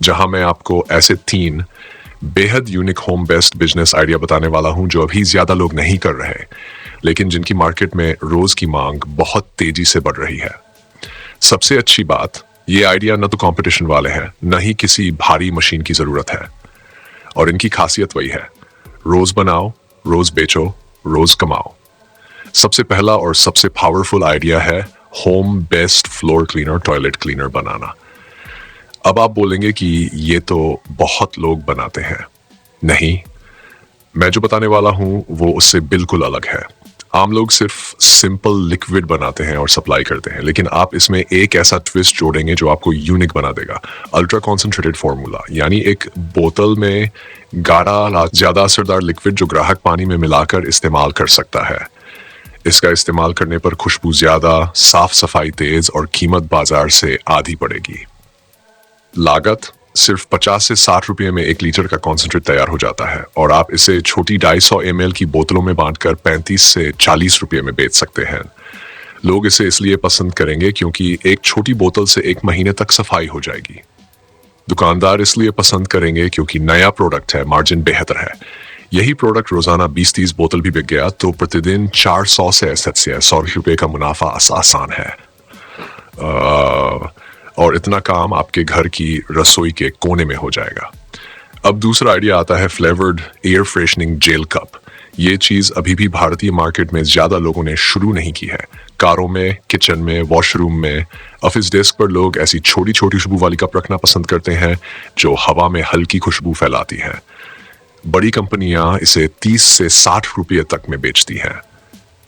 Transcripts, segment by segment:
जहां मैं आपको ऐसे 3 बेहद unique home based business idea बताने वाला हूं जो अभी ज्यादा लोग नहीं कर रहे, लेकिन जिनकी मार्केट में रोज की मांग बहुत तेजी से बढ़ रही है। सबसे अच्छी बात, ये आइडिया न तो कंपटीशन वाले हैं, न ही किसी भारी मशीन की जरूरत है। और इनकी खासियत वही है, रोज बनाओ, रोज बेचो, रोज कमाओ। सबसे पहला और सबसे पावरफुल आइडिया है home based floor cleaner, toilet cleaner बनाना। अब आप बोलेंगे कि ये तो बहुत लोग बनाते हैं। नहीं, मैं जो बताने वाला हूं वो उससे बिल्कुल अलग है। आम लोग सिर्फ सिंपल लिक्विड बनाते हैं और सप्लाई करते हैं, लेकिन आप इसमें एक ऐसा ट्विस्ट जोड़ेंगे जो आपको यूनिक बना देगा। अल्ट्रा कॉन्सेंट्रेटेड फॉर्मूला, यानी एक बोतल में गाढ़ा ज्यादा असरदार लिक्विड जो ग्राहक पानी में मिलाकर इस्तेमाल कर सकता है। इसका इस्तेमाल करने पर खुशबू ज्यादा, साफ सफाई तेज और कीमत बाजार से आधी पड़ेगी। लागत सिर्फ 50 से 60 रुपये में 1 लीटर का कॉन्सेंट्रेट तैयार हो जाता है और आप इसे छोटी 250 ml की बोतलों में बांटकर 35 से 40 रुपये में बेच सकते हैं। लोग इसे इसलिए पसंद करेंगे क्योंकि एक छोटी बोतल से 1 महीने तक सफाई हो जाएगी। दुकानदार इसलिए पसंद करेंगे क्योंकि नया प्रोडक्ट है, मार्जिन बेहतर है। यही प्रोडक्ट रोजाना 20-30 बोतल भी बिक गया तो प्रतिदिन 400 से 100 रुपये का मुनाफा आसान है। और इतना काम आपके घर की रसोई के कोने में हो जाएगा। अब दूसरा आइडिया आता है flavoured air freshening gel cup. ये चीज अभी भी भारतीय मार्केट में ज्यादा लोगों ने शुरू नहीं की है। कारों में, किचन में, वॉशरूम में, ऑफिस डेस्क पर लोग ऐसी छोटी छोटी खुशबू वाली कप रखना पसंद करते हैं जो हवा में हल्की खुशबू फैलाती है। बड़ी कंपनियां इसे 30 से 60 रुपये तक में बेचती हैं।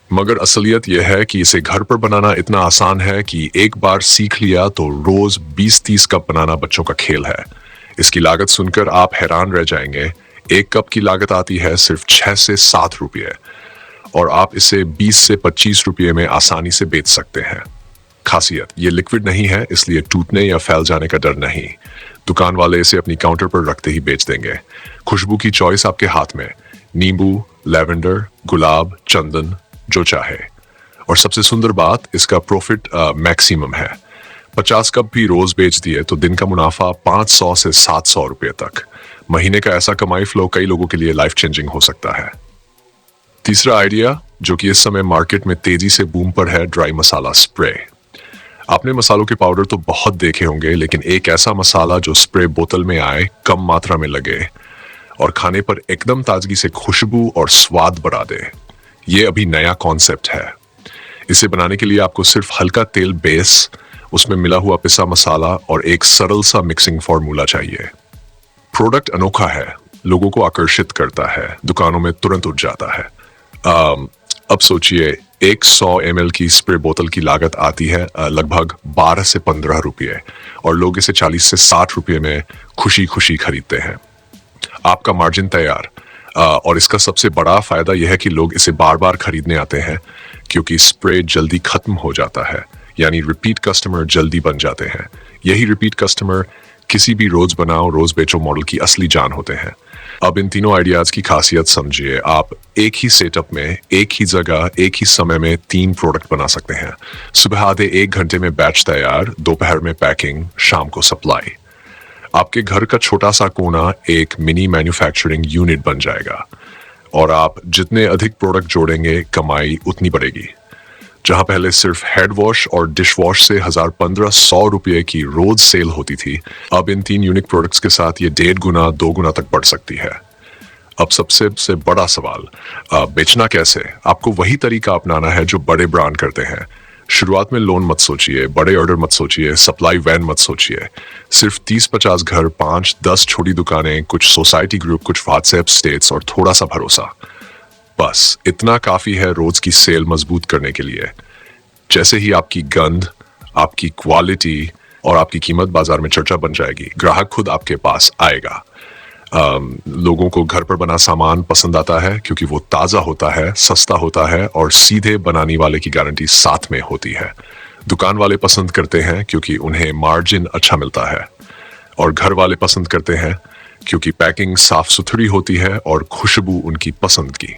मगर असलियत यह है कि इसे घर पर बनाना इतना आसान है कि एक बार सीख लिया तो रोज 20-30 कप बनाना बच्चों का खेल है। इसकी लागत सुनकर आप हैरान रह जाएंगे। 1 कप की लागत आती है सिर्फ 6 से 7 रुपये और आप इसे 20 से 25 रुपये में आसानी से बेच सकते हैं। खासियत, ये लिक्विड नहीं है, इसलिए टूटने या फैल जाने का डर नहीं। दुकान वाले इसे अपनी काउंटर पर रखते ही बेच देंगे। खुशबू की चॉइस आपके हाथ में, नींबू, लैवेंडर, गुलाब, चंदन, जो चाहे। और सबसे सुंदर बात, इसका प्रॉफिट मैक्सिमम है। 50 कप भी रोज बेच दिए तो दिन का मुनाफा 500 से 700 रुपये तक। महीने का ऐसा कमाई फ्लो कई लोगों के लिए लाइफ चेंजिंग हो सकता है। तीसरा आइडिया जो कि इस समय मार्केट में तेजी से बूम पर है, ड्राई मसाला स्प्रे। आपने मसालों के पाउडर तो बहुत देखे होंगे, लेकिन एक ऐसा मसाला जो स्प्रे बोतल में आए, कम मात्रा में लगे और खाने पर एकदम ताजगी से खुशबू और स्वाद बढ़ा दे, ये अभी नया कॉन्सेप्ट है। इसे बनाने के लिए आपको सिर्फ हल्का तेल बेस, उसमें मिला हुआ पिसा मसाला और एक सरल सा मिक्सिंग फॉर्मूला चाहिए। प्रोडक्ट अनोखा है, लोगों को आकर्षित करता है, दुकानों में तुरंत उठ जाता है। अब सोचिए, 100 ml की स्प्रे बोतल की लागत आती है लगभग 12 से 15 रुपये और लोग इसे 40 से 60 रुपये में खुशी खुशी खरीदते हैं। आपका मार्जिन तैयार। और इसका सबसे बड़ा फायदा यह है कि लोग इसे बार बार खरीदने आते हैं क्योंकि स्प्रे जल्दी खत्म हो जाता है, यानी रिपीट कस्टमर जल्दी बन जाते हैं। यही रिपीट कस्टमर किसी भी रोज बनाओ रोज बेचो मॉडल की असली जान होते हैं। अब इन तीनों आइडियाज की खासियत समझिए। आप एक ही सेटअप में, एक ही जगह, एक ही समय में 3 प्रोडक्ट बना सकते हैं। सुबह आधे 1 घंटे में बैच तैयार, दोपहर में पैकिंग, शाम को सप्लाई। आपके घर का छोटा सा कोना एक मिनी मैन्युफैक्चरिंग यूनिट बन जाएगा और आप जितने अधिक प्रोडक्ट जोड़ेंगे, कमाई उतनी बढ़ेगी। जहां पहले सिर्फ हेड वॉश और डिश वॉश से 1000-1500 रुपये की रोज सेल होती थी, अब इन 3 यूनिक प्रोडक्ट्स के साथ ये 1.5 गुना 2 गुना तक बढ़ सकती है। अब सबसे बड़ा सवाल, बेचना कैसे? आपको वही तरीका अपनाना है जो बड़े ब्रांड करते हैं। शुरुआत में लोन मत सोचिए, बड़े ऑर्डर मत सोचिए, सप्लाई वैन मत सोचिए। सिर्फ 30-50 घर, 5-10 छोटी दुकानें, कुछ सोसाइटी ग्रुप, कुछ व्हाट्सएप स्टेट्स और थोड़ा सा भरोसा, बस इतना काफी है रोज की सेल मजबूत करने के लिए। जैसे ही आपकी गंध, आपकी क्वालिटी और आपकी कीमत बाजार में चर्चा बन जाएगी, ग्राहक खुद आपके पास आएगा। लोगों को घर पर बना सामान पसंद आता है क्योंकि वो ताज़ा होता है, सस्ता होता है और सीधे बनाने वाले की गारंटी साथ में होती है। दुकान वाले पसंद करते हैं क्योंकि उन्हें मार्जिन अच्छा मिलता है और घर वाले पसंद करते हैं क्योंकि पैकिंग साफ सुथरी होती है और खुशबू उनकी पसंद की।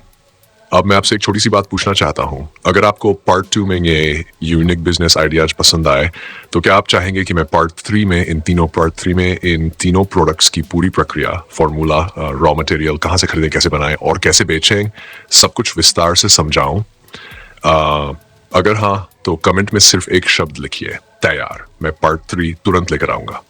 अब मैं आपसे एक छोटी सी बात पूछना चाहता हूँ। अगर आपको पार्ट 2 में ये यूनिक बिजनेस आइडियाज पसंद आए, तो क्या आप चाहेंगे कि मैं पार्ट 3 में इन तीनों प्रोडक्ट्स की पूरी प्रक्रिया, फॉर्मूला, रॉ मटेरियल कहाँ से खरीदें, कैसे बनाएं और कैसे बेचें, सब कुछ विस्तार से समझाऊं? अगर हाँ, तो कमेंट में सिर्फ एक शब्द लिखिए, तैयार। मैं पार्ट 3 तुरंत लेकर आऊंगा।